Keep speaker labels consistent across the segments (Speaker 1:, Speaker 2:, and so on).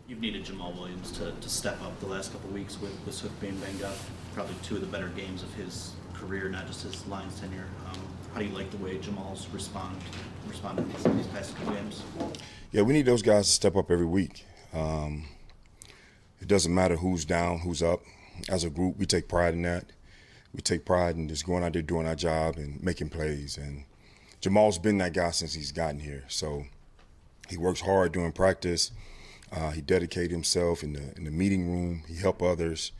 Speaker 1: You've needed Jamal Williams to step up the last couple of weeks with Swift being banged up. Probably two of the better games of his career, not just his Lions tenure. How do you like the way Jamal's responded these past couple games?
Speaker 2: Yeah, we need those guys to step up every week. It doesn't matter who's down, who's up. As a group, we take pride in that. We take pride in just going out there doing our job and making plays. And Jamal's been that guy since he's gotten here. So he works hard during practice. He dedicated himself in the meeting room. He helped others.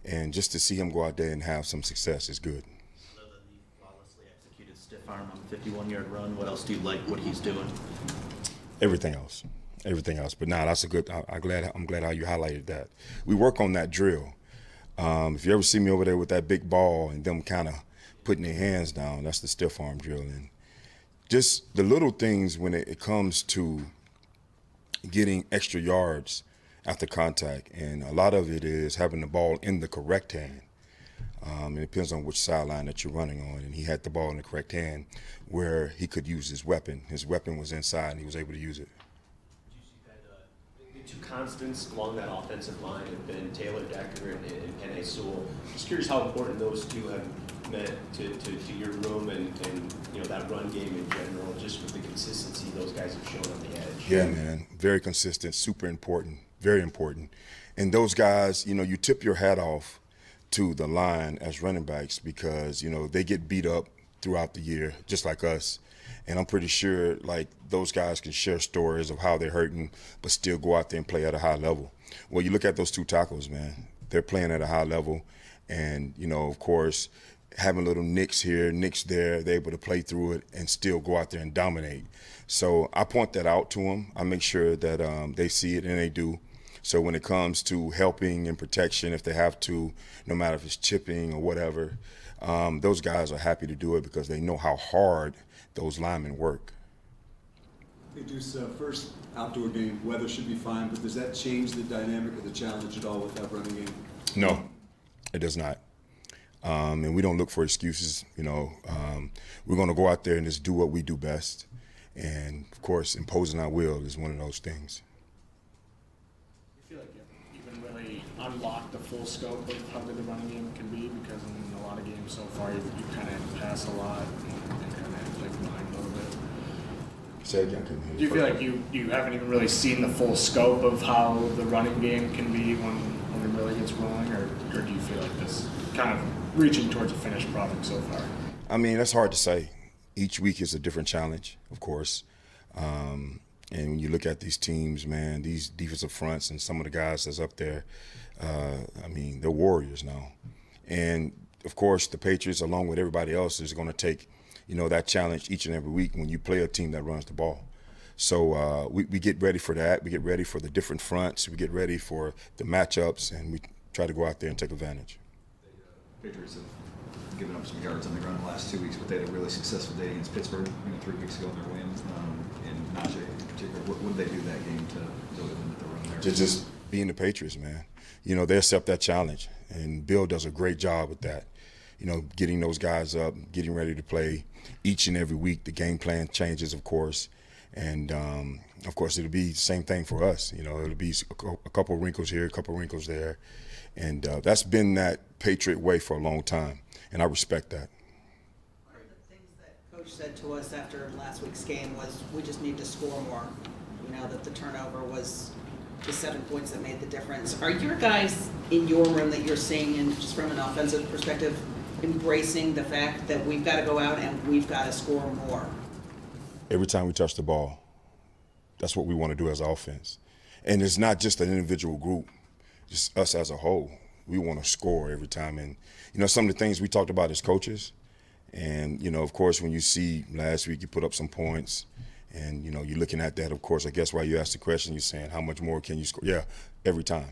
Speaker 2: And just to see him go out there and have some success is good.
Speaker 1: Other than the flawlessly executed stiff arm on the 51-yard run, what else do you like what he's doing?
Speaker 2: Everything else. But that's a good. I'm glad how you highlighted that. We work on that drill. If you ever see me over there with that big ball and them kind of putting their hands down, that's the stiff arm drill. And just the little things when it comes to getting extra yards after contact, and a lot of it is having the ball in the correct hand. It depends on which sideline that you're running on, and he had the ball in the correct hand where he could use his weapon. His weapon was inside, and he was able to use it.
Speaker 3: The two constants along that offensive line have been Taylor Decker and Penei Sewell. Just curious how important those two have meant to your room and that run game in general, just with the consistency those guys have shown on the edge.
Speaker 2: Yeah, man, very consistent, super important, very important. And those guys, you tip your hat off to the line as running backs because, they get beat up throughout the year, just like us. And I'm pretty sure, those guys can share stories of how they're hurting, but still go out there and play at a high level. Well, you look at those two tackles, man. They're playing at a high level. And, of course, having little nicks here, nicks there, they're able to play through it and still go out there and dominate. So I point that out to them. I make sure that they see it, and they do. So when it comes to helping and protection, if they have to, no matter if it's chipping or whatever, those guys are happy to do it because they know how hard those linemen work.
Speaker 4: Hey, Duce, first outdoor game, weather should be fine, but does that change the dynamic of the challenge at all with that running game?
Speaker 2: No, it does not. And we don't look for excuses. We're going to go out there and just do what we do best. And, of course, imposing our will is one of those things.
Speaker 5: I feel like you haven't even really unlocked the full scope of how good the running game can be because in a lot of games so far you kind of pass a lot and kind of play behind a little bit.
Speaker 2: Say again, couldn't hear you.
Speaker 5: Do you feel like you haven't even really seen the full scope of how the running game can be when it really gets rolling, or do you feel like this kind of reaching towards a finished product so far?
Speaker 2: I mean, that's hard to say. Each week is a different challenge, of course. And when you look at these teams, man, these defensive fronts and some of the guys that's up there, they're warriors now. And, of course, the Patriots, along with everybody else, is going to take, that challenge each and every week when you play a team that runs the ball. So we get ready for that. We get ready for the different fronts. We get ready for the matchups, and we try to go out there and take advantage.
Speaker 6: Patriots have given up some yards on the ground the last 2 weeks, but they had a really successful day against Pittsburgh 3 weeks ago in their wins, and Najee in particular. What did they do that game to really limit the run there?
Speaker 2: To just being the Patriots, man. They accept that challenge, and Bill does a great job with that. Getting those guys up, getting ready to play each and every week. The game plan changes, of course, and of course it'll be the same thing for us. It'll be a couple wrinkles here, a couple wrinkles there, and that's been that Patriot way for a long time, and I respect that.
Speaker 7: One of the things that Coach said to us after last week's game was we just need to score more. That the turnover was the 7 points that made the difference. Are your guys in your room that you're seeing, and just from an offensive perspective, embracing the fact that we've got to go out and we've got to score more?
Speaker 2: Every time we touch the ball, that's what we want to do as offense. And it's not just an individual group, just us as a whole. We want to score every time. And, some of the things we talked about as coaches, and, of course, when you see last week you put up some points, and, you're looking at that, of course, I guess why you asked the question, you're saying, how much more can you score? Yeah, every time.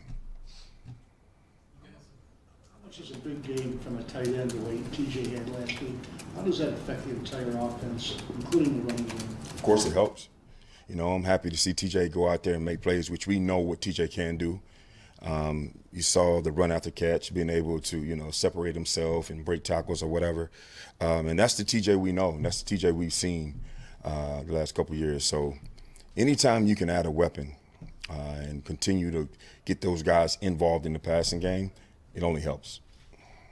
Speaker 8: How much is a big game from a tight end the way TJ had last week? How does that affect the entire offense, including the running game?
Speaker 2: Of course it helps. I'm happy to see TJ go out there and make plays, which we know what TJ can do. You saw the run after catch, being able to, separate himself and break tackles or whatever. And that's the TJ we know, and that's the TJ we've seen the last couple of years. So anytime you can add a weapon and continue to get those guys involved in the passing game, it only helps.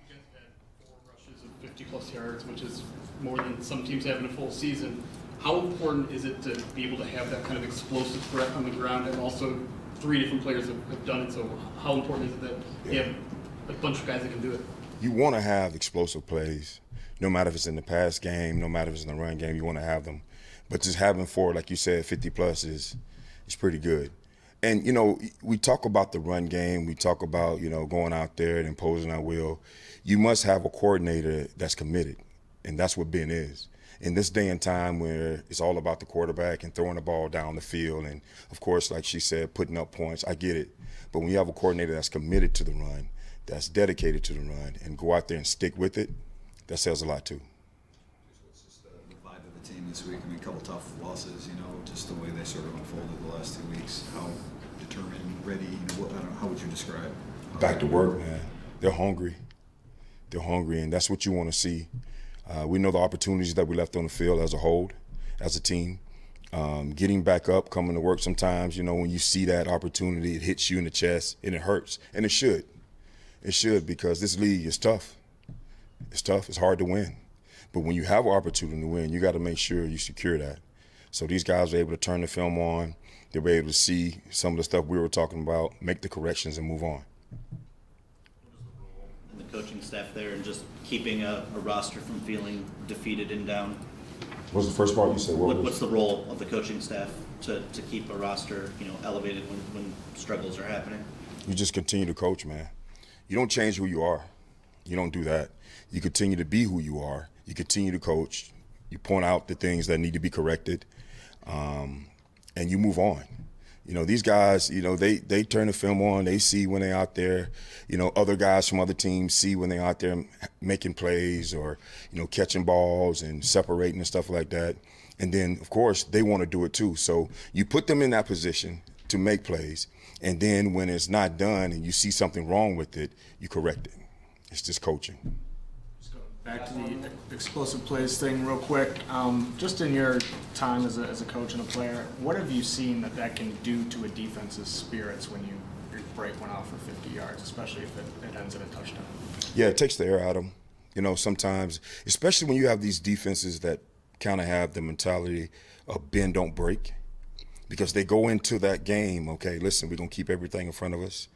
Speaker 9: You guys had 4 rushes of 50-plus yards, which is more than some teams have in a full season. How important is it to be able to have that kind of explosive threat on the ground, and also 3 different players have done it, so how important is it that you have a bunch of guys that can do it?
Speaker 2: You want to have explosive plays, no matter if it's in the pass game, no matter if it's in the run game, you want to have them. But just having 4, like you said, 50-plus is pretty good. And, you know, we talk about the run game. We talk about, you know, going out there and imposing our will. You must have a coordinator that's committed, and that's what Ben is. In this day and time where it's all about the quarterback and throwing the ball down the field and, of course, like she said, putting up points, I get it. But when you have a coordinator that's committed to the run, that's dedicated to the run, and go out there and stick with it, that says a lot too.
Speaker 6: What's just the vibe of the team this week? I mean, a couple tough losses, you know, just the way they sort of unfolded the last 2 weeks. How determined, ready, you know, I don't know, how would you describe?
Speaker 2: Back to work, man. They're hungry. They're hungry, and that's what you want to see. We know the opportunities that we left on the field as a whole, as a team. Getting back up, coming to work sometimes, you know, when you see that opportunity, it hits you in the chest, and it hurts. And it should. It should, because this league is tough. It's tough. It's hard to win. But when you have an opportunity to win, you got to make sure you secure that. So these guys were able to turn the film on. They were able to see some of the stuff we were talking about, make the corrections, and move on.
Speaker 1: And the coaching staff there, and just keeping a roster from feeling defeated and down.
Speaker 2: What's the first part you said?
Speaker 1: What's the role of the coaching staff to keep a roster, you know, elevated when struggles are happening?
Speaker 2: You just continue to coach, man. You don't change who you are. You don't do that. You continue to be who you are. You continue to coach. You point out the things that need to be corrected, and you move on. You know, these guys, you know, they turn the film on. They see when they're out there. You know, other guys from other teams see when they're out there making plays or, you know, catching balls and separating and stuff like that. And then, of course, they want to do it too. So you put them in that position to make plays. And then when it's not done and you see something wrong with it, you correct it. It's just coaching.
Speaker 5: Let's go back to the explosive plays thing real quick. Just in your time as a coach and a player, what have you seen that can do to a defense's spirits when your break went off for 50 yards, especially if it ends in a touchdown?
Speaker 2: Yeah, it takes the air out of them. You know, sometimes, especially when you have these defenses that kind of have the mentality of bend, don't break. Because they go into that game, okay, listen, we're going to keep everything in front of us.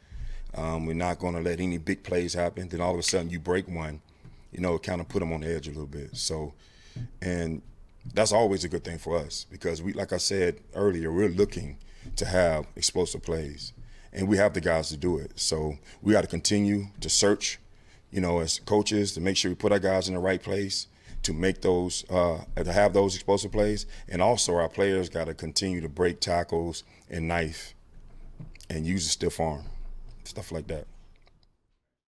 Speaker 2: We're not going to let any big plays happen. Then all of a sudden you break one, you know, it kind of put them on the edge a little bit. So, and that's always a good thing for us because we, like I said earlier, we're looking to have explosive plays. And we have the guys to do it. So we got to continue to search, you know, as coaches to make sure we put our guys in the right place to make those, to have those explosive plays. And also our players got to continue to break tackles and knife and use a stiff arm, stuff like that.